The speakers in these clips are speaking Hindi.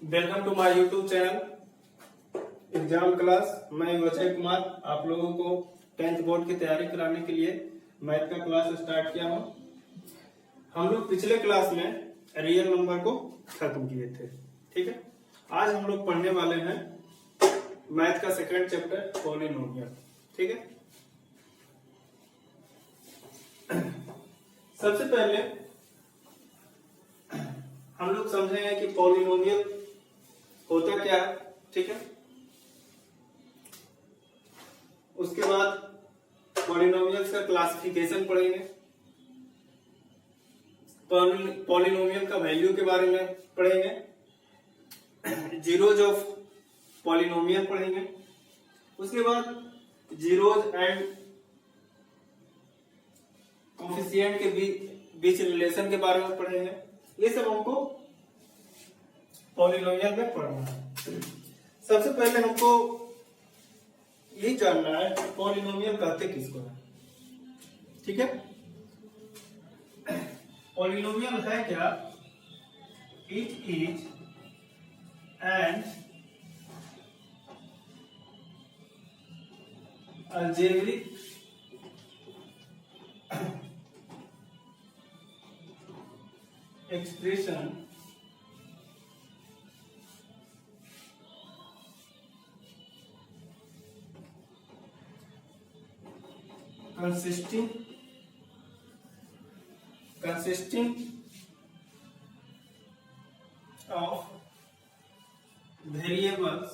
Welcome to my YouTube channel exam class. मैं अजय कुमार आप लोगों को 10th बोर्ड की तैयारी कराने के लिए मैथ का क्लास स्टार्ट किया हूँ। हम लोग पिछले क्लास में रियल नंबर को खत्म किए थे, ठीक है। आज हम लोग पढ़ने वाले हैं मैथ का सेकंड चैप्टर पॉलिनोमियल, ठीक है। सबसे पहले हम लोग समझेंगे कि पॉलिनोमियल होता क्या है, ठीक है। उसके बाद पॉलिनोमियल्स का क्लासिफिकेशन पढ़ेंगे, पॉलिनोमियल का वैल्यू के बारे में पढ़ेंगे, जीरोज ऑफ पॉलिनोमियल पढ़ेंगे। उसके बाद जीरोज एंड कोफिशिएंट के बीच रिलेशन के बारे में पढ़ेंगे। ये सब हमको पॉलिनोमियल में पढ़ना है। सबसे पहले हमको यही जानना है कि पॉलिनोमियल कहते किसको है, ठीक है। पॉलिनोमियल है क्या? It is an algebraic expression consisting of variables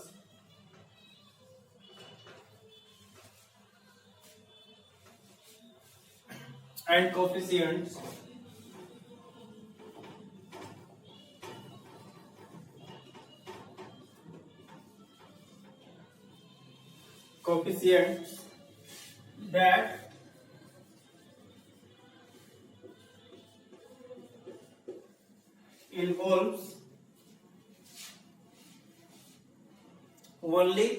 and coefficients that involves only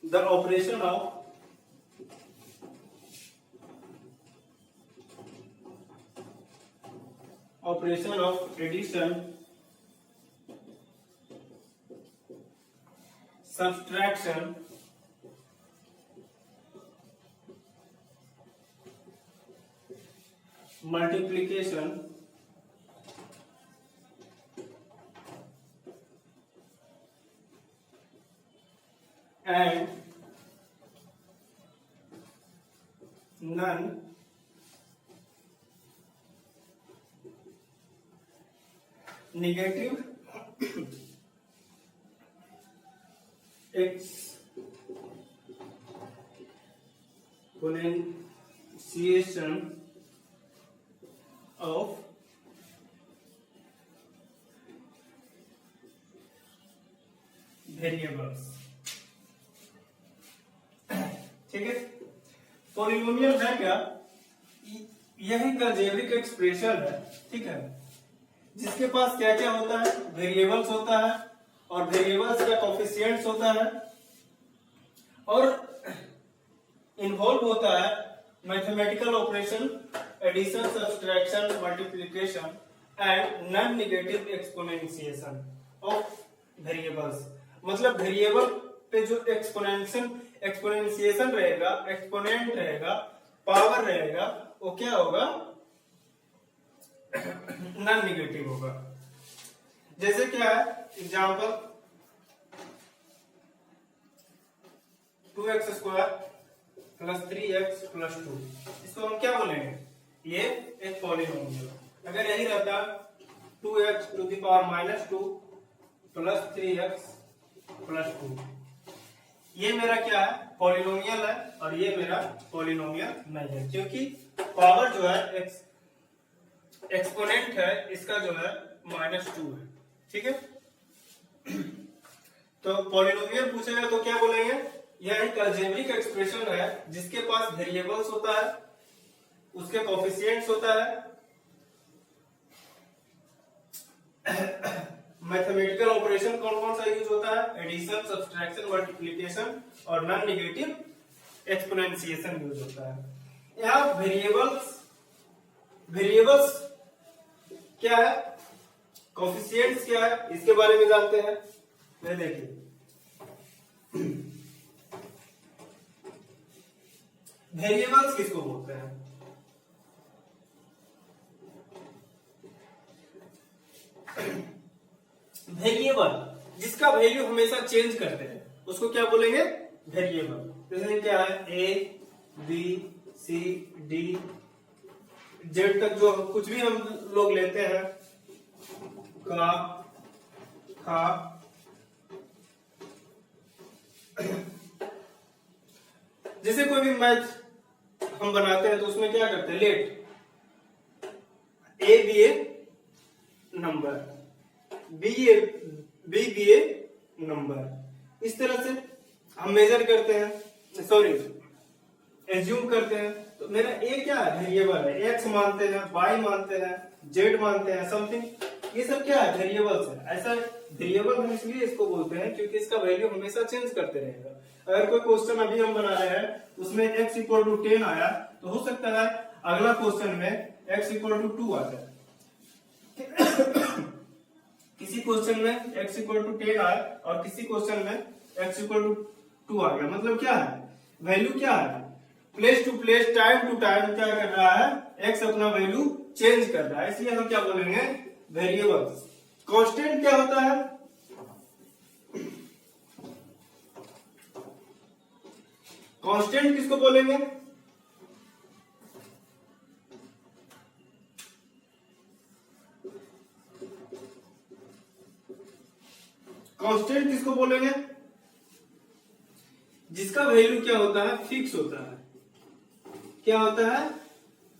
the operation of addition, subtraction, multiplication, and non negative exponentiation of variables, ठीक है। पॉलिनोमियल है क्या? यही अलजेब्रिक एक्सप्रेशन है, ठीक है, जिसके पास क्या क्या होता है? वेरिएबल्स होता है और वेरिएबल्स का कोफिशिएंट्स होता है और इन्वॉल्व होता है mathematical operation, addition, subtraction, multiplication and non negative exponentiation of variables. मतलब वेरिएबल पे जो एक्सपोनेंशिएशन रहेगा, एक्सपोनेंट रहेगा, पावर रहेगा, वो क्या होगा? नॉन नेगेटिव होगा। जैसे क्या है example, 2x square plus 3x plus 2, इसको हम क्या बोलेंगे? ये एक पॉलिनोमियल। अगर यही रहता 2x to the power minus 2 plus 3x plus 2, ये मेरा क्या है? पॉलिनोमियल है और ये मेरा पॉलिनोमियल नहीं है, क्योंकि पावर जो है एक्सपोनेंट है, इसका जो है -2 है, ठीक है। तो पॉलिनोमियल पूछेगा तो क्या बोलेंगे? यह एक अलजेब्रिक एक्सप्रेशन है जिसके पास वेरिएबल्स होता है, उसके कोफिशिएंट्स होता है, मैथमेटिकल ऑपरेशन कौन कौन सा यूज होता है? एडिशन, सब्सट्रैक्शन, मल्टीप्लिकेशन और नॉन नेगेटिव एक्सपोनेंशिएशन यूज होता है। यहाँ वेरिएबल्स वेरिएबल्स क्या है, कोफिशिएंट्स क्या है, इसके बारे में जानते हैं। ये देखिए वेरिएबल्स किसको बोलते हैं? वेरिएबल जिसका वैल्यू हमेशा चेंज करते हैं उसको क्या बोलेंगे? वेरिएबल। जैसे क्या है, A B C D Z तक जो कुछ भी हम लोग लेते हैं, का खा जैसे कोई भी मैथ हम बनाते हैं तो उसमें क्या करते हैं, let A B A number, B B A number, इस तरह से हम मेजर करते हैं, सॉरी एज्यूम करते हैं। तो मेरा ए क्या है, वेरिएबल है, एक्स मानते हैं, वाई मानते हैं, जेड मानते हैं, समथिंग, ये सब क्या है, वेरिएबल्स है। ऐसा वेरिएबल हम इसलिए इसको बोलते हैं क्योंकि इसका वैल्यू हमेशा चेंज करते रहेगा। अगर कोई क्वेश्चन अभी हम बना रहे हैं उसमें x इक्वल टू 10 आया तो हो सकता है अगला क्वेश्चन में x इक्वल टू 2 आ जाए। किसी क्वेश्चन में x इक्वल टू 10 आया और किसी क्वेश्चन में x इक्वल टू 2 आ गया। मतलब क्या है, वैल्यू क्या है, place to place time to time क्या कर रहा है, x अपना वैल्यू चेंज कर रहा है, इसलिए हम क्या बोलेंगे, वेरिएबल्स। कांस्टेंट क्या होता है, कांस्टेंट किसको बोलेंगे, कांस्टेंट किसको बोलेंगे, जिसका वैल्यू क्या होता है, फिक्स होता है। क्या होता है,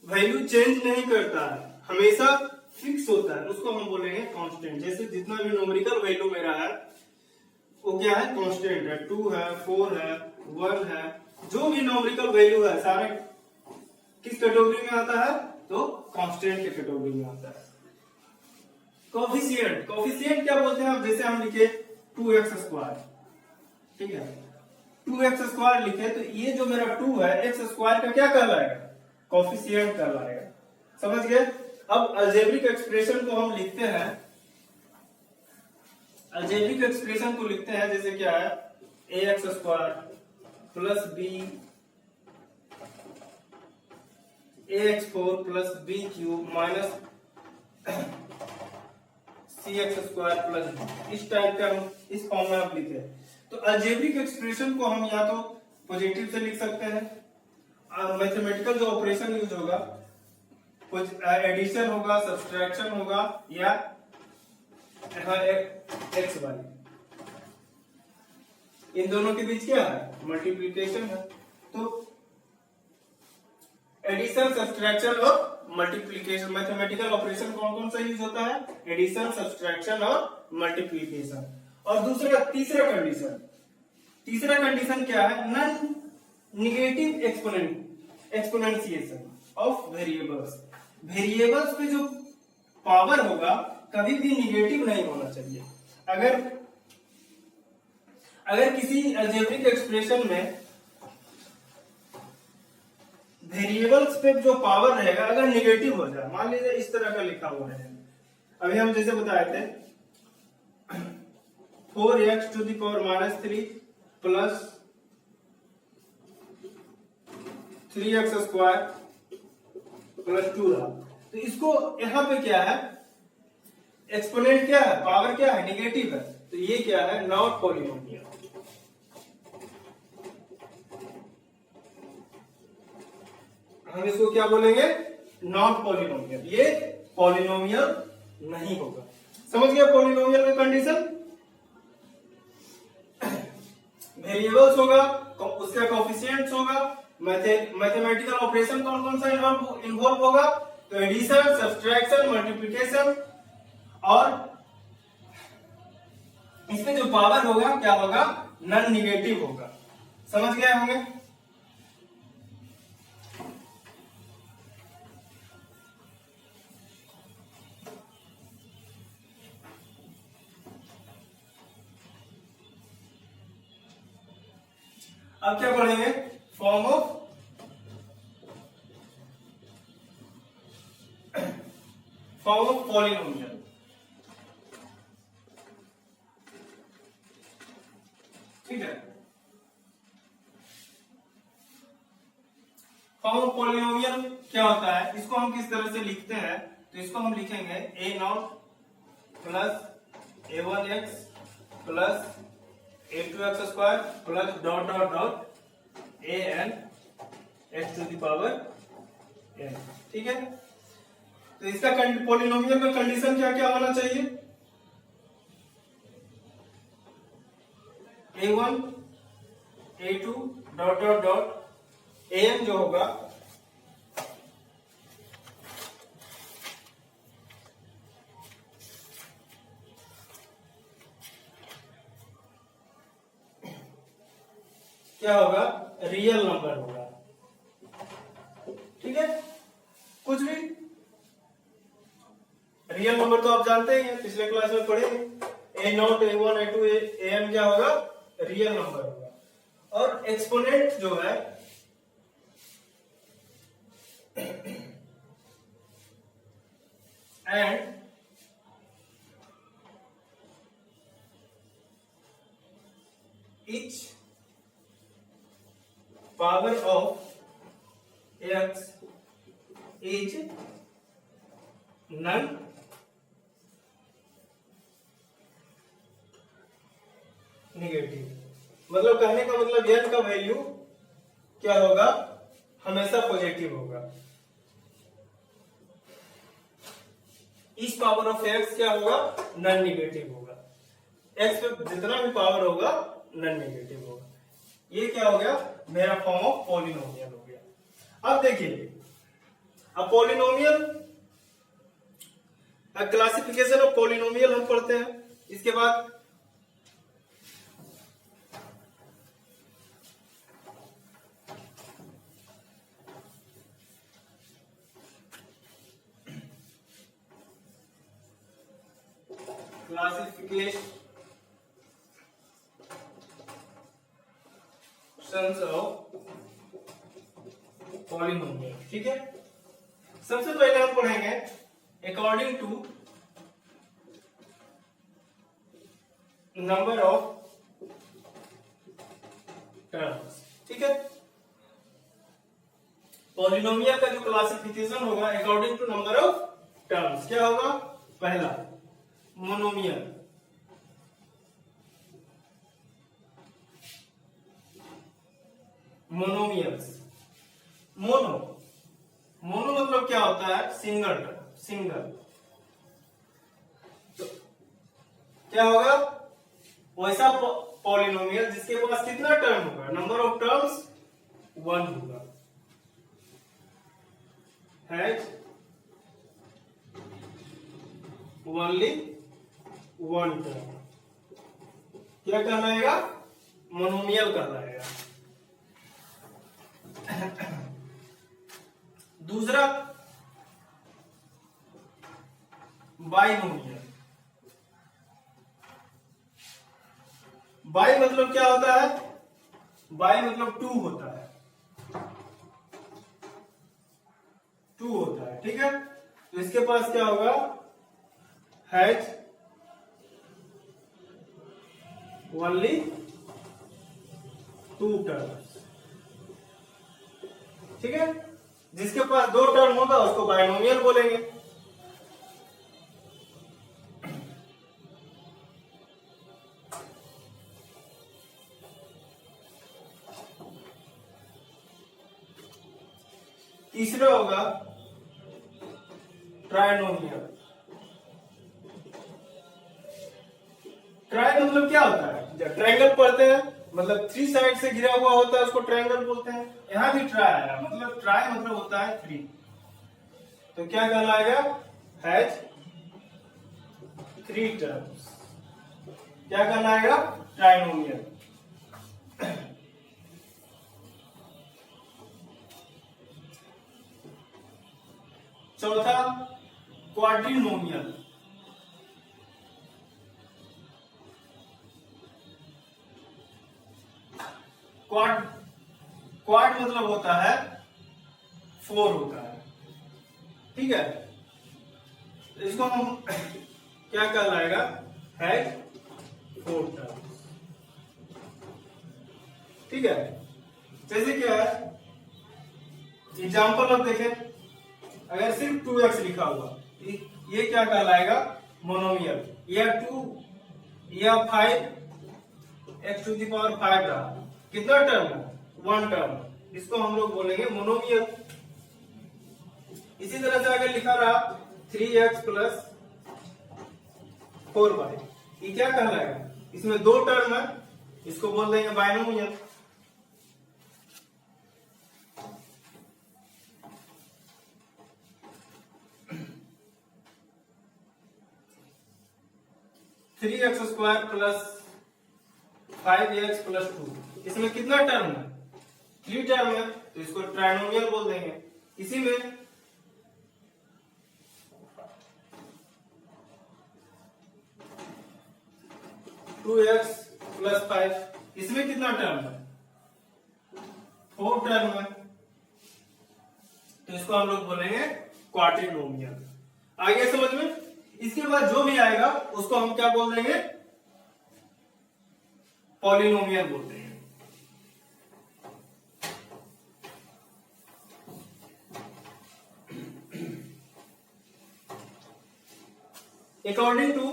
वैल्यू चेंज नहीं करता है, हमेशा फिक्स होता है, उसको हम बोलेंगे कांस्टेंट। जैसे जितना भी न्यूमेरिकल वैल्यू मेरा है वो क्या है, कांस्टेंट है, 2 है, 4 है, 1 है, जो भी न्यूमेरिकल वैल्यू है सारे किस कैटेगरी में आता है, तो कांस्टेंट के कैटेगरी में आता है। कोफिशिएंट, कोफिशिएंट क्या बोलते हैं, अब जैसे हम लिखे 2x², ठीक है, 2x² लिखे तो ये जो मेरा 2 है x² का क्या कहलाएगा, कोफिशिएंट कहलाएगा। समझ गए। अब अलजेब्रिक एक्सप्रेशन को हम लिखते हैं, अलजेब्रिक एक्सप्रेशन को लिखते हैं जैसे क्या है, ax² plus B ax4 plus B cube minus cx² plus B, इस टाइप का हम इस फॉर्म में आप लिखे। तो अलजेब्रिक एक्सप्रेशन को हम या तो पॉजिटिव से लिख सकते हैं, मैथमेटिकल जो ऑपरेशन यूज होगा, एडिशन होगा, सब्सट्रैक्शन होगा, या एक्स वाई, इन दोनों के बीच क्या है, मल्टीप्लिकेशन है। तो एडिशन, सब्सट्रैक्शन और मल्टीप्लिकेशन, मैथमेटिकल ऑपरेशन कौन कौन सा यूज होता है, एडिशन, सब्सट्रैक्शन और मल्टीप्लिकेशन। और तीसरा कंडीशन क्या है, non negative exponentiation of variables. Variables पे जो पावर होगा कभी भी निगेटिव नहीं होना चाहिए। अगर किसी अलजेब्रिक एक्सप्रेशन में वेरिएबल्स पे जो पावर रहेगा अगर निगेटिव हो जाए, मान लीजिए इस तरह का लिखा हुआ है, अभी हम जैसे बताए थे 4x⁻³ प्लस 3x² प्लस 2 रहा। तो इसको यहां पे क्या है, एक्सपोनेंट क्या है, पावर क्या है, निगेटिव है, तो ये क्या है, नॉट पॉलिनोमियल। हम इसको क्या बोलेंगे, नॉट पॉलिनोमियल, ये पॉलिनोमियल नहीं होगा। समझ गया पॉलिनोमियल का कंडीशन, वेरिएबल्स होगा, उसका कोफिशिएंट्स होगा, मैथमेटिकल ऑपरेशन कौन कौन सा इन्वॉल्व होगा, तो एडिशन, सब्सट्रैक्शन, मल्टीप्लिकेशन, और इसमें जो पावर होगा क्या होगा, नॉन निगेटिव होगा। समझ गए होंगे। अब क्या पढ़ेंगे, form of form of polynomial. ठीक है, फॉर्म ऑफ पॉलिनोमियल क्या होता है, इसको हम किस तरह से लिखते हैं, तो इसको हम लिखेंगे a nought plus a1x plus a2x² plus dot dot dot an x to the power n। ठीक है, तो इसका पॉलिनोमियल का कंडीशन क्या क्या होना चाहिए, a1 a2 dot dot dot an जो होगा क्या होगा, रियल नंबर होगा। ठीक है, कुछ भी रियल नंबर तो आप जानते ही हैं, पिछले क्लास में पढ़े। ए नॉट a1 a2 an क्या होगा, रियल नंबर होगा। और एक्सपोनेंट जो है and each power of x is non negative. मतलब कहने का मतलब n का वैल्यू क्या होगा, हमेशा पॉजिटिव होगा। इस पावर ऑफ x क्या होगा, नन नेगेटिव होगा। x पे जितना भी पावर होगा नन नेगेटिव होगा। ये क्या हो गया, मेरा फॉर्म ऑफ पॉलिनोमियल हो गया। अब देखिए, अब पॉलिनोमियल क्लासिफिकेशन ऑफ पॉलिनोमियल हम पढ़ते हैं। इसके बाद क्लासिफिकेशंस ऑफ पॉलिनोमियल। ठीक है, सबसे पहले हम पढ़ेंगे according to number of terms. ठीक है, पॉलिनोमियल का जो क्लासिफिकेशन होगा according to number of terms क्या होगा, पहला मोनोमियल, मोनोमियल्स। मोनो मोनो मतलब क्या होता है, सिंगल सिंगल। तो क्या होगा, वैसा पॉलिनोमियल जिसके पास कितना टर्म होगा, नंबर ऑफ टर्म्स 1 होगा। हैज ओनली 1 टर्म क्या कहलाएगा, मोनोमियल कहलाएगा। दूसरा बाइनोमियल। बाई मतलब क्या होता है, बाई मतलब 2 होता है, 2 होता है। ठीक है, तो इसके पास क्या होगा, हैज ओनली 2 टर्म्स। ठीक है, जिसके पास 2 टर्म होगा उसको बाइनोमियल बोलेंगे। तीसरा होगा ट्राइनोमियल। ट्राई मतलब क्या होता है, जब ट्रायंगल पढ़ते हैं मतलब 3 साइड से घिरा हुआ होता है उसको ट्रायंगल बोलते हैं। यहां भी ट्राई आया, मतलब ट्राई मतलब होता है 3, तो क्या कहलाएगा, हैज 3 टर्म्स। क्या कहलाएगा, ट्राइनोमियल। चौथा क्वाड्रिनोमियल। क्वाड मतलब होता है 4 होता है। ठीक है, इसको हम क्या कहलाएगा, हैज 4 टर्म्स। ठीक है, जैसे क्या है एग्जाम्पल अब देखें, अगर सिर्फ 2x लिखा हुआ ये क्या कहलाएगा, मोनोमियल। या 2 या 5x⁵ रहा, कितना टर्म है, 1 टर्म, इसको हम लोग बोलेंगे मोनोमियल। इसी तरह से अगर लिखा रहा 3x + 4y, ये क्या कहलाएगा, इसमें 2 टर्म है, इसको बोल देंगे binomial. Three x square plus 5x + 2, इसमें कितना टर्म है, 3 टर्म है, तो इसको ट्राइनोमियल बोल देंगे। इसी में 2x + 5, इसमें कितना टर्म है, 4 टर्म है, तो इसको हम लोग बोलेंगे क्वाड्रिनोमियल। आगे समझ में। इसके बाद जो भी आएगा उसको हम क्या बोल देंगे, पॉलिनोमियल बोल देंगे। अकॉर्डिंग टू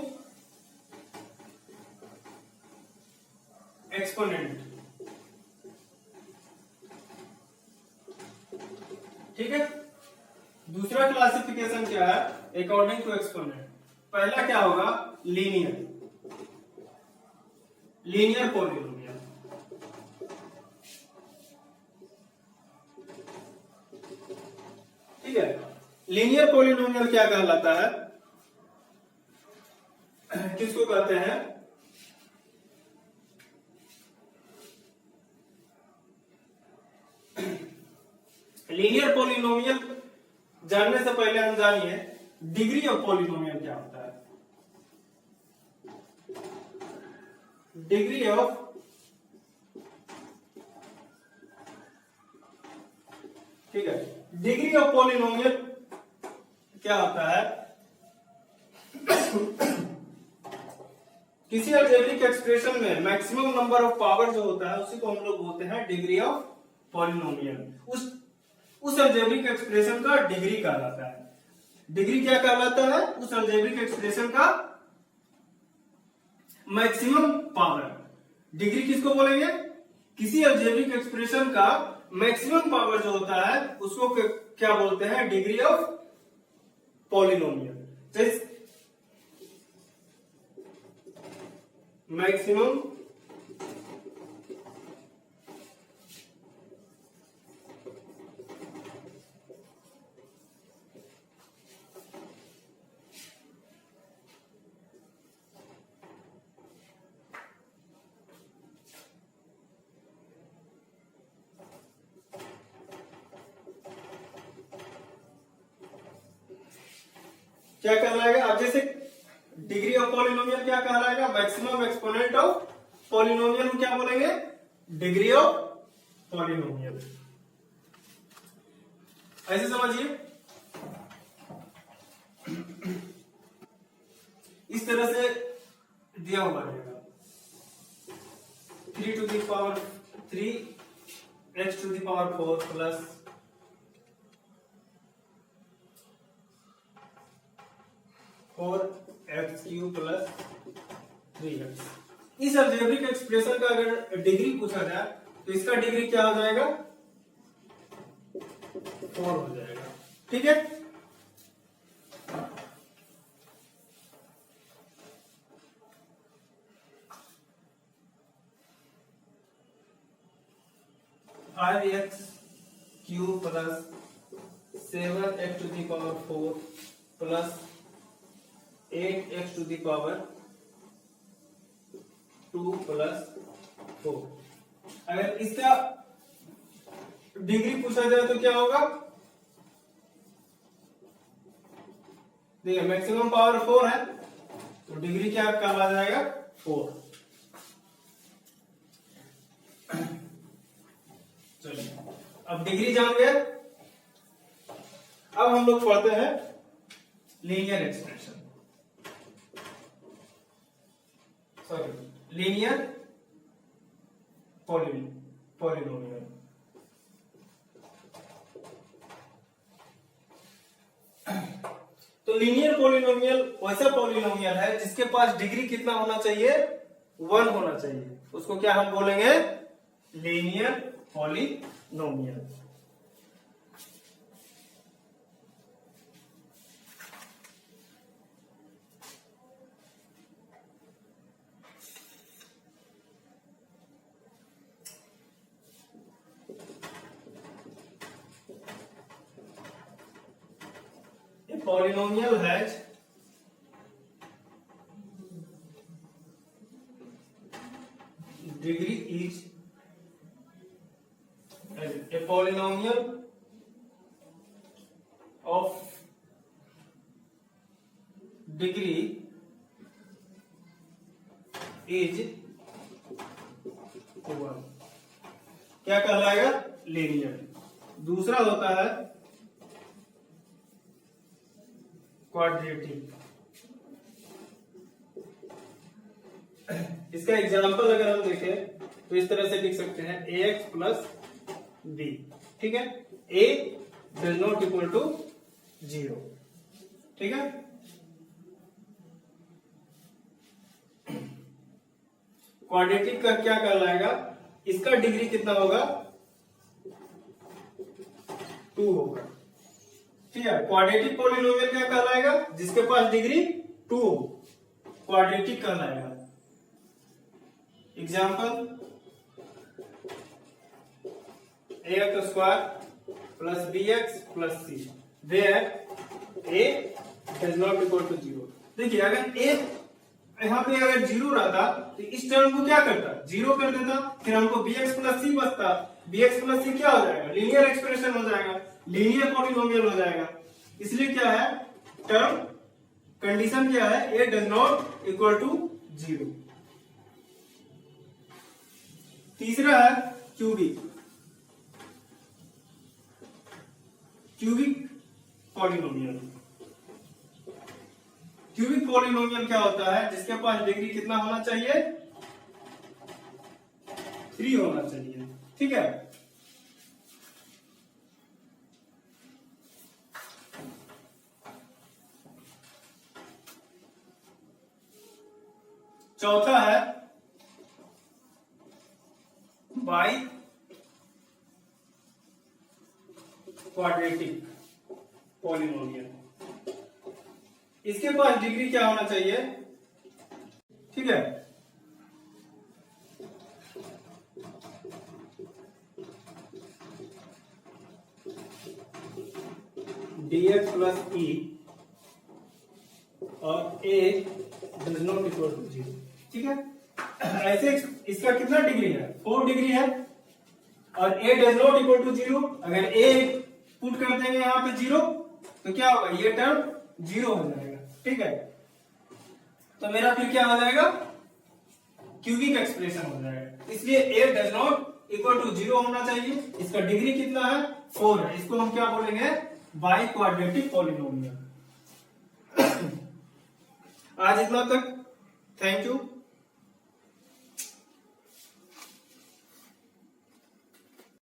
एक्सपोनेंट, ठीक है। दूसरा क्लासिफिकेशन क्या है, अकॉर्डिंग टू एक्सपोनेंट। पहला क्या होगा, लीनियर पॉलिनोमियल। ठीक है, लीनियर पॉलिनोमियल क्या कहलाता है, किसको कहते हैं, लीनियर पॉलिनोमियल जानने से पहले हम जानिए डिग्री ऑफ पॉलिनोमियल क्या होता है। डिग्री ऑफ ठीक है, डिग्री ऑफ पॉलिनोमियल क्या होता है, किसी अलजेब्रिक एक्सप्रेशन में मैक्सिमम नंबर ऑफ पावर जो होता है उसी को हम लोग बोलते हैं डिग्री ऑफ पॉलिनोमियल। उस अलजेब्रिक एक्सप्रेशन का डिग्री कहलाता है। डिग्री क्या कहलाता है, उस अलजेब्रिक एक्सप्रेशन का मैक्सिमम पावर। डिग्री किसको बोलेंगे, किसी अलजेब्रिक एक्सप्रेशन का मैक्सिमम पावर जो होता है उसको क्या बोलते हैं, डिग्री ऑफ पॉलिनोमियल। मैक्सिमम क्या कहलाएगा, अब जैसे डिग्री ऑफ पॉलिनोमियल क्या कहलाएगा, मैक्सिमम एक्सपोनेंट ऑफ पॉलिनोमियल को क्या बोलेंगे, डिग्री ऑफ पॉलिनोमियल। ऐसे समझिए, इस तरह से दिया हुआ रहेगा 3x⁴ plus 4x³ plus 3x। इस अलजेब्रिक एक्सप्रेशन का अगर डिग्री पूछा जाए तो इसका डिग्री क्या हो जाएगा, 4 हो जाएगा। ठीक है, x³ plus 7x⁴ plus 8x⁴ plus 4। अगर इसका डिग्री पूछा जाए तो क्या होगा, देखिए मैक्सिमम पावर 4 है तो डिग्री क्या कहला जाएगा, 4। चलिए, अब डिग्री जान गए। अब हम लोग पढ़ते हैं linear expression, sorry linear polynomial. तो लीनियर पॉलिनोमियल वैसा पॉलिनोमियल है जिसके पास डिग्री कितना होना चाहिए, 1 होना चाहिए। उसको क्या हम बोलेंगे, linear polynomial. polynomial has degree is a polynomial of degree is 1, क्या कहलाएगा, लीनियर। दूसरा होता है क्वाड्रेटिक। इसका एग्जांपल अगर हम देखें तो इस तरह से लिख सकते हैं ax प्लस b, ठीक है, a does not equal to 0, ठीक है। क्वाड्रेटिक का क्या कहलाएगा, इसका डिग्री कितना होगा, 2 होगा, ठीक है। क्वाड्रेटिक पॉलिनोमियल क्या कहलाएगा, जिसके पास डिग्री 2 हो, क्वाड्रेटिक कहलाएगा। Example ax square plus bx plus c where a does not equal to 0। देखिए अगर a यहाँ पे अगर 0 रहता तो इस टर्म को क्या करता, 0 कर देता, फिर हमको bx प्लस c बचता। bx प्लस c क्या हो जाएगा, लीनियर एक्सप्रेशन हो जाएगा, लीनियर पॉलिनोमियल हो जाएगा। इसलिए क्या है, टर्म कंडीशन क्या है, a does not equal to 0। तीसरा है क्यूबिक पॉलिनोमियल। क्यूबिक पॉलिनोमियल क्या होता है, जिसके पास डिग्री कितना होना चाहिए, 3 होना चाहिए, ठीक है। चौथा है बाई क्वाड्रेटिक पॉलिनोमियल। इसके पास डिग्री क्या होना चाहिए, ठीक है, dx प्लस e और a does not equal to 0, ठीक है। ऐसे इसका कितना डिग्री है, 4 डिग्री है, और a does not equal to 0। अगर a पुट कर देंगे यहाँ पे 0 तो क्या होगा, ये टर्म 0 हो जाएगा, ठीक है। तो मेरा फिर क्या हो जाएगा, क्यूबिक एक्सप्रेशन हो जाएगा। इसलिए a does not equal to 0 होना चाहिए। इसका डिग्री कितना है, 4 है। इसको हम क्या बोलेंगे, बाई क्वाड्रेटिक पॉलिनोमियल। आज इतना तक, थैंक यू।